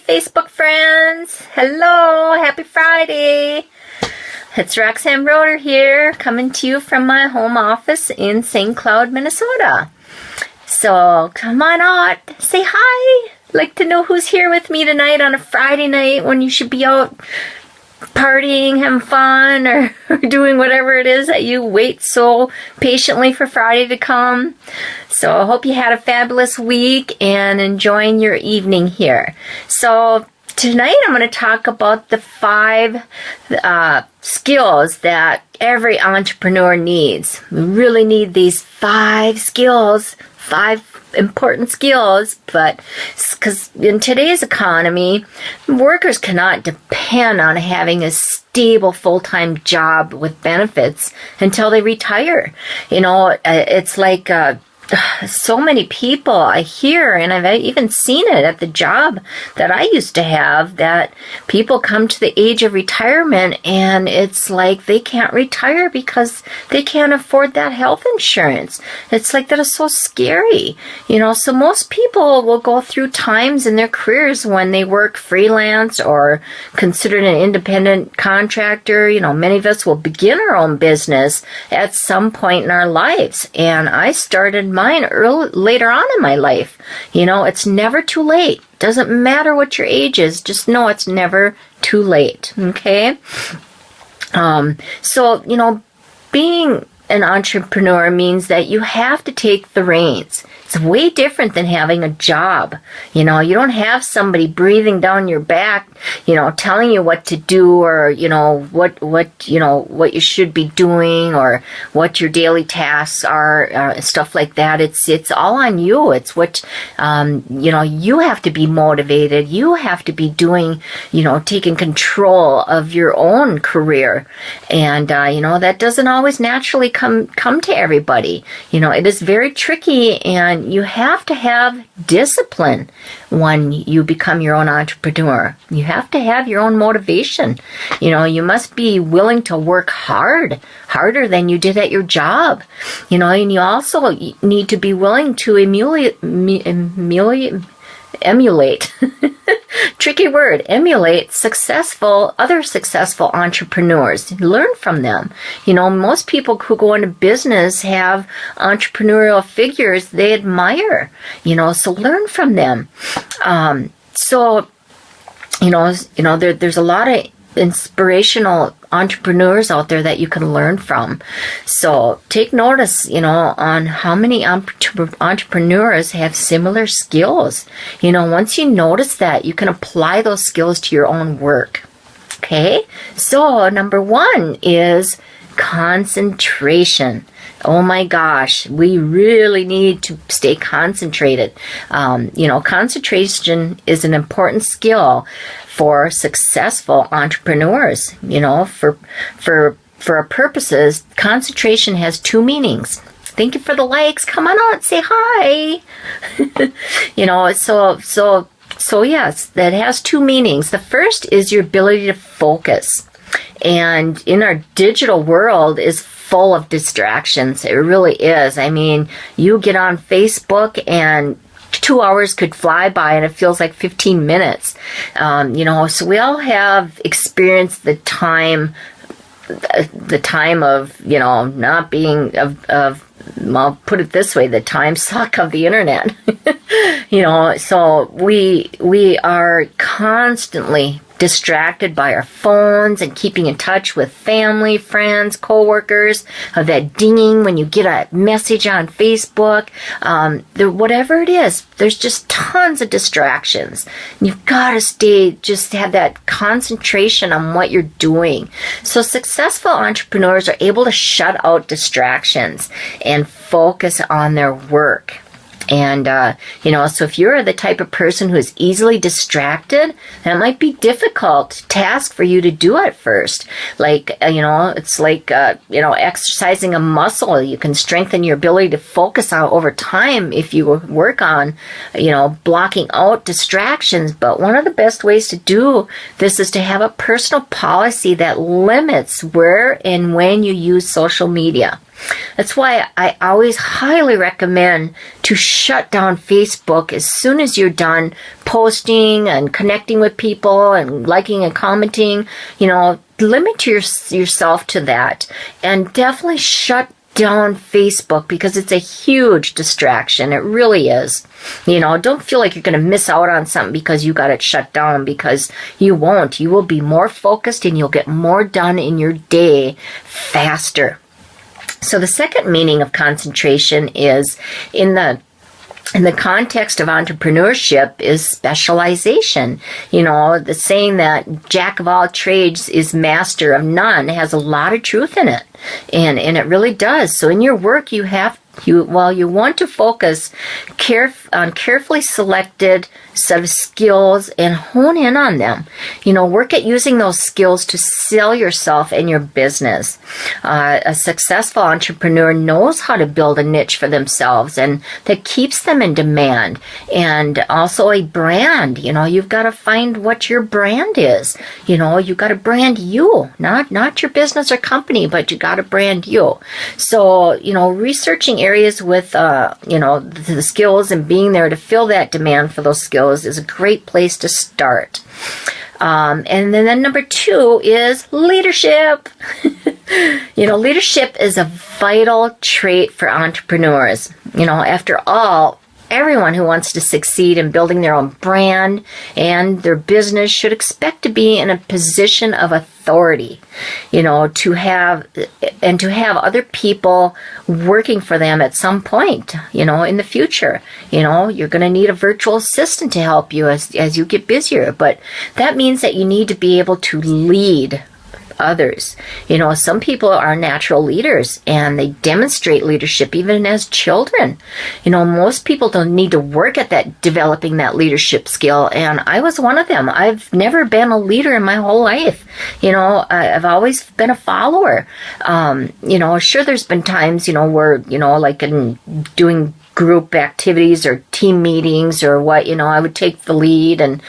Facebook friends. Hello, happy Friday. It's Roxann Roeder here, coming to you from my home office in St. Cloud, Minnesota. So come on out, say hi. Like to know who's here with me tonight on a Friday night when you should be out partying, having fun, or doing whatever it is that you wait so patiently for Friday to come. So I hope you had a fabulous week and enjoying your evening here. So tonight I'm going to talk about the 5 skills that every entrepreneur needs. We really need these 5 skills, 5 important skills, but because in today's economy, workers cannot depend on having a stable full-time job with benefits until they retire. You know, it's like so many people I hear, and I've even seen it at the job that I used to have, that people come to the age of retirement and it's like they can't retire because they can't afford that health insurance. It's like that is so scary. You know, so most people will go through times in their careers when they work freelance or considered an independent contractor. You know, many of us will begin our own business at some point in our lives, and I started mine later on in my life. You know, it's never too late. Doesn't matter what your age is, just know it's never too late. Okay? So, you know, being an entrepreneur means that you have to take the reins. It's way different than having a job. You know, you don't have somebody breathing down your back, you know, telling you what to do, or, you know, what you should be doing, or what your daily tasks are, stuff like that. It's all on you. It's what, you know, you have to be motivated. You have to be doing, you know, taking control of your own career. And, you know, that doesn't always naturally come to everybody. You know, it is very tricky, and you have to have discipline when you become your own entrepreneur. You have to have your own motivation. You know, you must be willing to work harder than you did at your job. You know, and you also need to be willing to emulate tricky word, emulate other successful entrepreneurs. Learn from them. You know, most people who go into business have entrepreneurial figures they admire, you know, so learn from them. So, you know, there's a lot of inspirational entrepreneurs out there that you can learn from. So take notice, you know, on how many entrepreneurs have similar skills. You know, once you notice that, you can apply those skills to your own work. Okay? So number 1 is concentration. Oh my gosh, we really need to stay concentrated. You know, concentration is an important skill for successful entrepreneurs. You know, for our purposes, concentration has 2 meanings. Thank you for the likes. Come on out, say hi. You know, so yes, that has 2 meanings. The first is your ability to focus. And in our digital world is full of distractions. It really is. I mean, you get on Facebook and 2 hours could fly by and it feels like 15 minutes. You know, so we all have experienced the time of, you know, not being I'll put it this way, the time suck of the internet. You know, so we are constantly distracted by our phones and keeping in touch with family, friends, coworkers, of that dinging when you get a message on Facebook. Whatever it is, there's just tons of distractions. You've got to just have that concentration on what you're doing. So successful entrepreneurs are able to shut out distractions and focus on their work. And, you know, so if you're the type of person who is easily distracted, that might be a difficult task for you to do at first. Like, you know, it's like, you know, exercising a muscle. You can strengthen your ability to focus on over time if you work on, you know, blocking out distractions. But one of the best ways to do this is to have a personal policy that limits where and when you use social media. That's why I always highly recommend to shut down Facebook as soon as you're done posting and connecting with people and liking and commenting. Limit yourself to that, and definitely shut down Facebook, because it's a huge distraction. It really is. Don't feel like you're going to miss out on something because you got it shut down, because you won't. You will be more focused and you'll get more done in your day faster. So the second meaning of concentration is in the context of entrepreneurship is specialization. The saying that jack of all trades is master of none has a lot of truth in it. And it really does. So in your work, you want to focus on carefully selected set of skills and hone in on them. Work at using those skills to sell yourself and your business. A successful entrepreneur knows how to build a niche for themselves, and that keeps them in demand. And also a brand. You've got to find what your brand is. You've got to brand you, not your business or company, but you got to brand you. So, researching areas with, the skills and being there to fill that demand for those skills is a great place to start. And then number 2 is leadership. Leadership is a vital trait for entrepreneurs. After all, everyone who wants to succeed in building their own brand and their business should expect to be in a position of authority, to have other people working for them at some point, in the future. You're going to need a virtual assistant to help you as you get busier, but that means that you need to be able to lead others. Some people are natural leaders and they demonstrate leadership even as children. Most people don't need to work at developing that leadership skill, and I was one of them. I've never been a leader in my whole life. I've always been a follower. Sure, there's been times, where, like in doing group activities or team meetings or what, I would take the lead and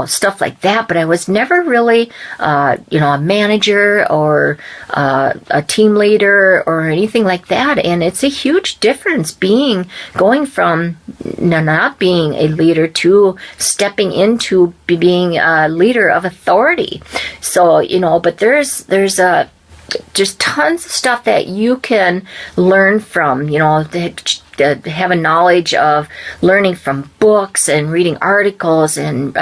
stuff like that. But I was never really, a manager or a team leader or anything like that. And it's a huge difference going from not being a leader to stepping into being a leader of authority. So, but there's just tons of stuff that you can learn from, have a knowledge of learning from books and reading articles and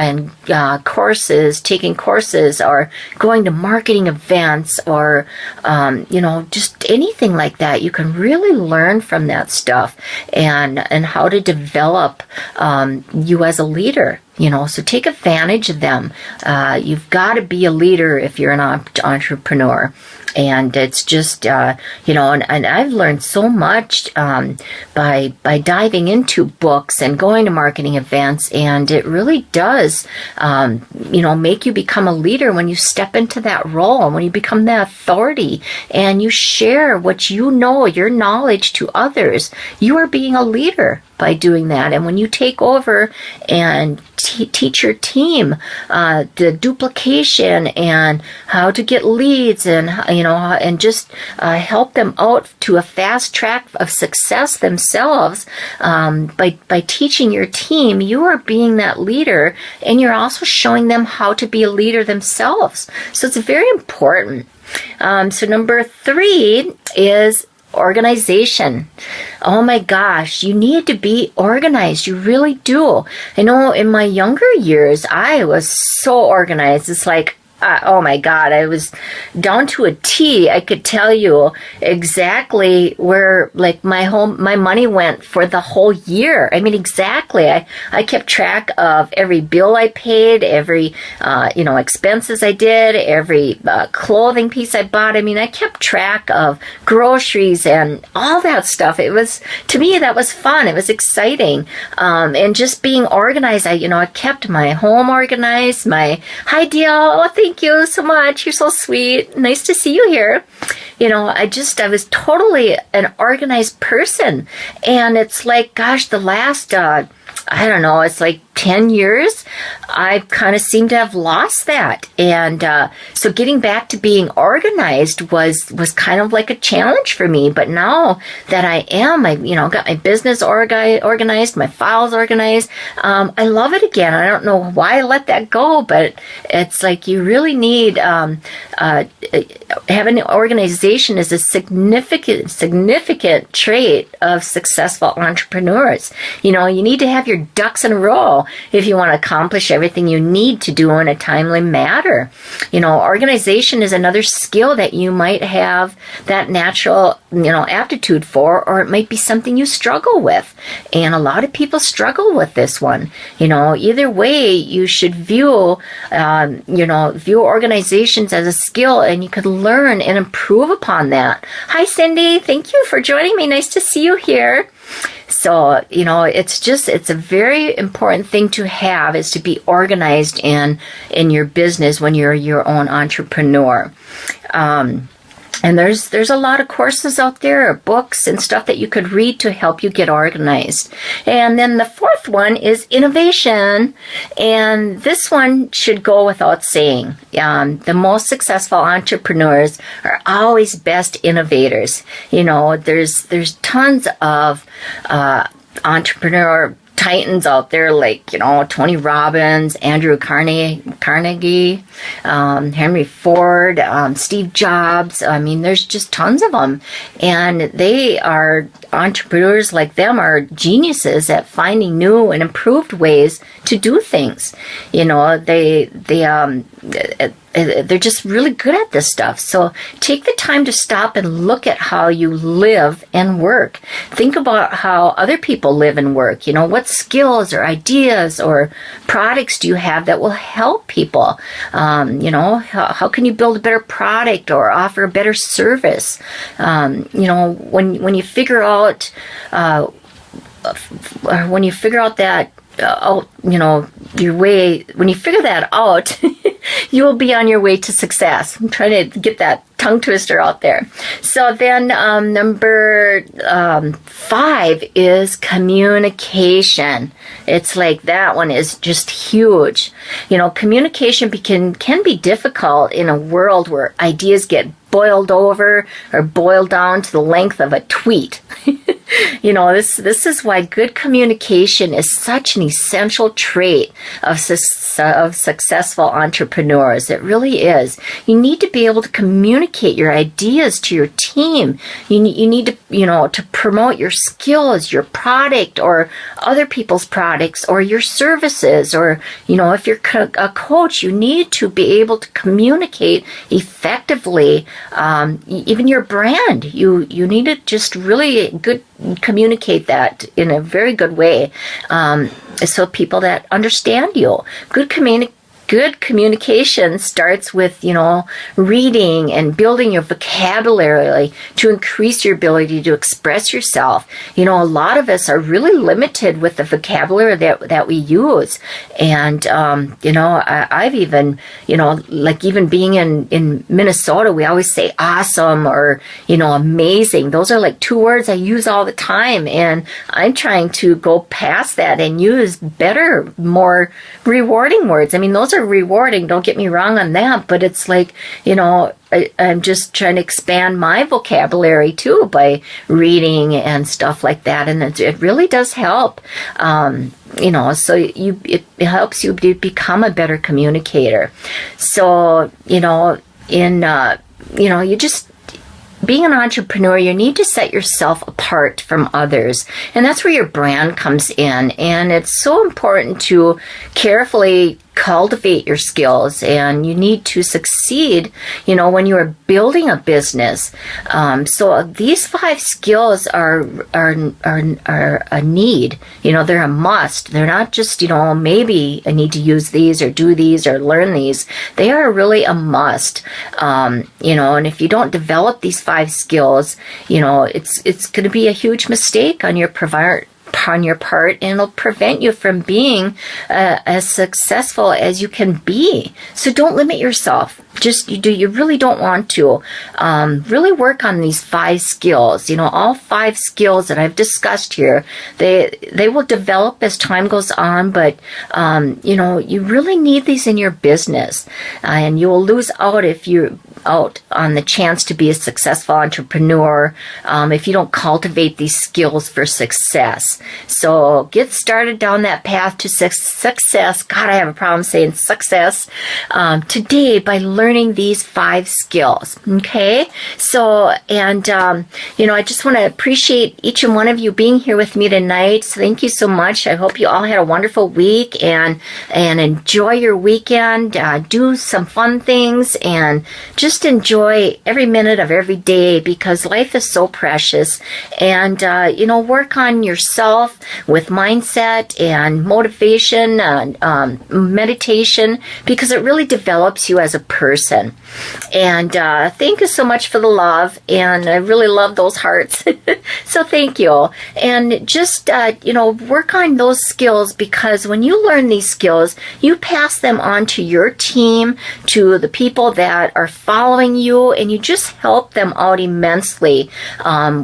courses, taking courses, or going to marketing events, or just anything like that. You can really learn from that stuff and how to develop you as a leader. So take advantage of them. You've got to be a leader if you're an entrepreneur. And it's just, and I've learned so much by diving into books and going to marketing events, and it really does, make you become a leader when you step into that role, when you become the authority, and you share what your knowledge to others. You are being a leader by doing that. And when you take over and teach your team the duplication and how to get leads and and just help them out to a fast track of success themselves, by teaching your team, you are being that leader, and you're also showing them how to be a leader themselves. So it's very important. So number 3 is organization. Oh my gosh, you need to be organized. You really do. I know in my younger years, I was so organized. It's like, oh my God, I was down to a T. I could tell you exactly where my money went for the whole year. I mean, exactly. I kept track of every bill I paid, every, expenses I did, every clothing piece I bought. I mean, I kept track of groceries and all that stuff. To me, that was fun. It was exciting. And just being organized, I kept my home organized, hi Dale, thank you so much. You're so sweet. Nice to see you here. I was totally an organized person. And it's like, gosh, the last, it's like 10 years, I kind of seem to have lost that. And so getting back to being organized was kind of like a challenge for me. But now that I am, got my business organized, my files organized, I love it again. I don't know why I let that go, but it's like you really need having an organization is a significant trait of successful entrepreneurs. You need to have your ducks in a row if you want to accomplish everything you need to do in a timely manner. Organization is another skill that you might have that natural, aptitude for, or it might be something you struggle with. And a lot of people struggle with this one. Either way, you should view organizations as a skill, and you could learn and improve upon that. Hi, Cindy. Thank you for joining me. Nice to see you here. So, it's a very important thing to have, is to be organized in your business when you're your own entrepreneur. And there's a lot of courses out there, books and stuff that you could read to help you get organized. And then the fourth one is innovation. And this one should go without saying. The most successful entrepreneurs are always best innovators. There's tons of entrepreneur titans out there, like Tony Robbins, Andrew Carnegie, Henry Ford, Steve Jobs. There's just tons of them, and they are entrepreneurs. Like them are geniuses at finding new and improved ways to do things. They're just really good at this stuff. So take the time to stop and look at how you live and work. Think about how other people live and work. What skills or ideas or products do you have that will help people? How can you build a better product or offer a better service? When you figure out that your way, when you figure that out, you will be on your way to success. I'm trying to get that tongue twister out there. So then number 5 is communication. It's like that one is just huge. Communication can be difficult in a world where ideas get boiled over or boiled down to the length of a tweet. This is why good communication is such an essential trait of successful entrepreneurs. It really is. You need to be able to communicate your ideas to your team. You need to, to promote your skills, your product, or other people's products, or your services, or, if you're a coach, you need to be able to communicate effectively. Even your brand, you need to just really communicate that in a very good way, so people that understand you. Good communication starts with, reading and building your vocabulary to increase your ability to express yourself. A lot of us are really limited with the vocabulary that we use. And, I've even, even being in Minnesota, we always say awesome or, amazing. Those are like 2 words I use all the time. And I'm trying to go past that and use better, more rewarding words. Those are rewarding, don't get me wrong on that, but it's like, I'm just trying to expand my vocabulary too by reading and stuff like that, and it really does help. So it helps you to become a better communicator. So you just, being an entrepreneur, you need to set yourself apart from others. And that's where your brand comes in. And it's so important to carefully cultivate your skills, and you need to succeed, when you are building a business. So these 5 skills are a need. They're a must. They're not just, maybe I need to use these or do these or learn these. They are really a must. And if you don't develop these 5 skills, it's going to be a huge mistake on your on your part, and it'll prevent you from being as successful as you can be. So don't limit yourself. You really don't want to. Really work on these 5 skills. All 5 skills that I've discussed here, they will develop as time goes on, but you really need these in your business, and you will lose out if you're out on the chance to be a successful entrepreneur if you don't cultivate these skills for success. So get started down that path to success. God, I have a problem saying success today by learning these 5 skills. Okay, so and I just want to appreciate each and one of you being here with me tonight. So thank you so much. I hope you all had a wonderful week and enjoy your weekend. Do some fun things and just enjoy every minute of every day, because life is so precious. And work on yourself with mindset and motivation and meditation, because it really develops you as a person. And thank you so much for the love, and I really love those hearts. So thank you. And just work on those skills, because when you learn these skills, you pass them on to your team, to the people that are following you, and you just help them out immensely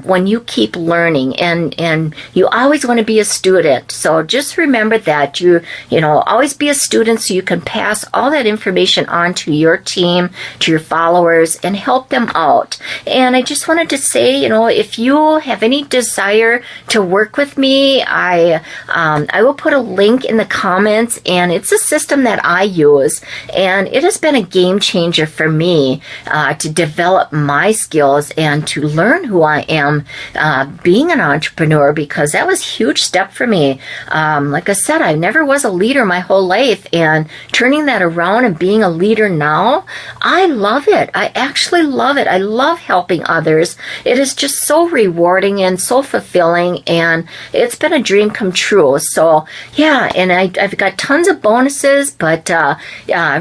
when you keep learning. And you always want to be a student. So just remember that you always be a student, so you can pass all that information on to your team, to your followers, and help them out. And I just wanted to say, if you have any desire to work with me, I will put a link in the comments, and it's a system that I use, and it has been a game changer for me to develop my skills and to learn who I am being an entrepreneur, because that was a huge step for me. Like I said, I never was a leader my whole life, and turning that around and being a leader now, I love it. I actually love it. I love helping others. It is just so rewarding and so fulfilling, and it's been a dream come true. So yeah, and I've got tons of bonuses, but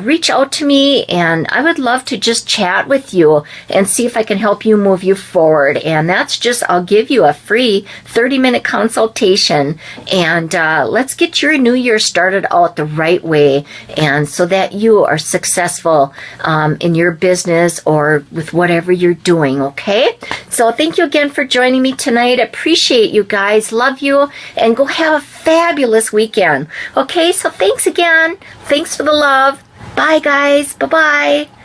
reach out to me, and I would love to just chat with you and see if I can help you move you forward. And that's just, I'll give you a free 30-minute consultation, and let's get your new year started out the right way, and so that you are successful in your business or with whatever you're doing. Okay, so thank you again for joining me tonight. Appreciate you guys. Love you, and go have a fabulous weekend. Okay, so thanks again. Thanks for the love. Bye guys. Bye-bye.